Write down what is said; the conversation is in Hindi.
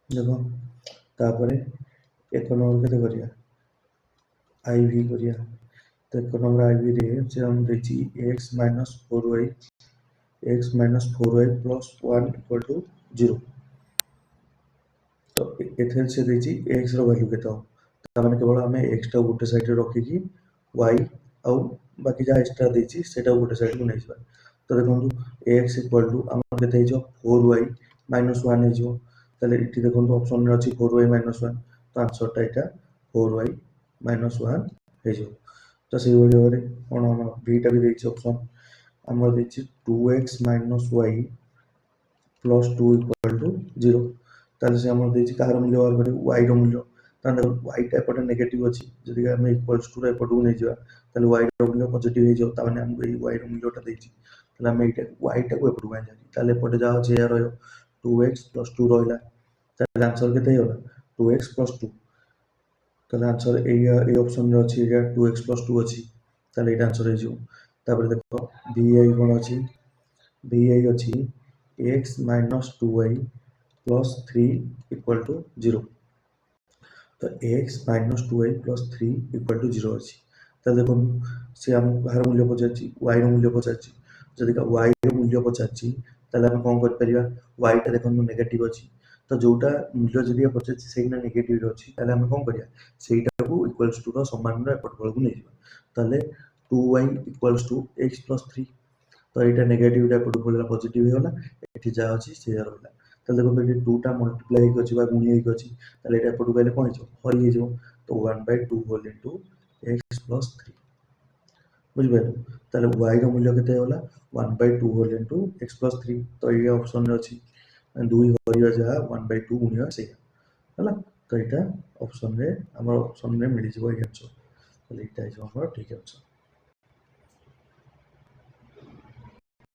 देखो तापर एक नंबर के करिया आई भी करिया तो एक नंबर आई भी रे से हम देछि x minus 4y plus 1 equal to 0 तो एथेर से देछि x रो वैल्यू केतो ता माने केवल हमें x टा गोटे साइड रे रखी कि y आउ बाकी जा एक्स्ट्रा देछि सेटा गोटे साइड को नै जबा तो देखंतु x इक्वल टू हमर केते हिजो 4y माइनस 1 हिजो ताले इठी देखंतु ऑप्शन रे अछि 4y माइनस 1 तो आंसर टा एटा 4y माइनस 1 हिजो तो से वली ओरे कोन हम b टा भी देछि ऑप्शन हमर देछि 2x minus y plus 2 equal to 0 ताले से हमर देछि कार मूल्य बाहर करे y रो मूल्य ताले y टा एपटे नेगेटिव अछि जदि हम इक्वल्स टू रे एपटू नै जिवा ताले y रो मूल्य पॉजिटिव हे जो ता माने हम y रो मूल्य टा देछि ताले हम एटा y टा को एपटू जानि ताले एपटे जा अछि या रयो 2x प्लस 2 रहिला ताले आंसर केते होला 2x प्लस 2 ताले आंसर ए ऑप्शन रे अछि या 2x प्लस 2 अछि ताले एटा आंसर हे जो तापर देखो bi कोन अछि bi अछि x minus 2y plus 3 equal to 0 तो x minus 2y plus 3 equal to 0 अछि तो देखो से हम बाहर मूल्य पचाछि y रो मूल्य पचाछि जदि का y रो मूल्य पचाछि ताले हम कोन कर परिबा y टा देखो नेगेटिव अछि तो जोटा मूल्य जदि पचाछि सेना नेगेटिव रो अछि ताले हम कोन करिया सेटा को इक्वल्स टू रो समान रो एपट को नै जिबा ताले 2y equals to x plus 3 तो एटा नेगेटिव टा एपट को पॉजिटिव हे होला एठी जा अछि से जा रहला ताले देखो एठी 2 टा मल्टीप्लाई हे अछि बा गुणी हे अछि ताले एटा एपट को कोन हिजो हरि हे जो तो 1/2 होल इनटू x प्लस 3 बुझबे ताले y रो मूल्य केते होला 1/2 होल इनटू x प्लस 3 तो ये ऑप्शन रे अछि 2 हरिया जा 1/2 गुणिया से हला तो एटा ऑप्शन रे हमर ऑप्शन रे मिली जबो ये आंसर ताले एटा जो हमर ठीक आंसर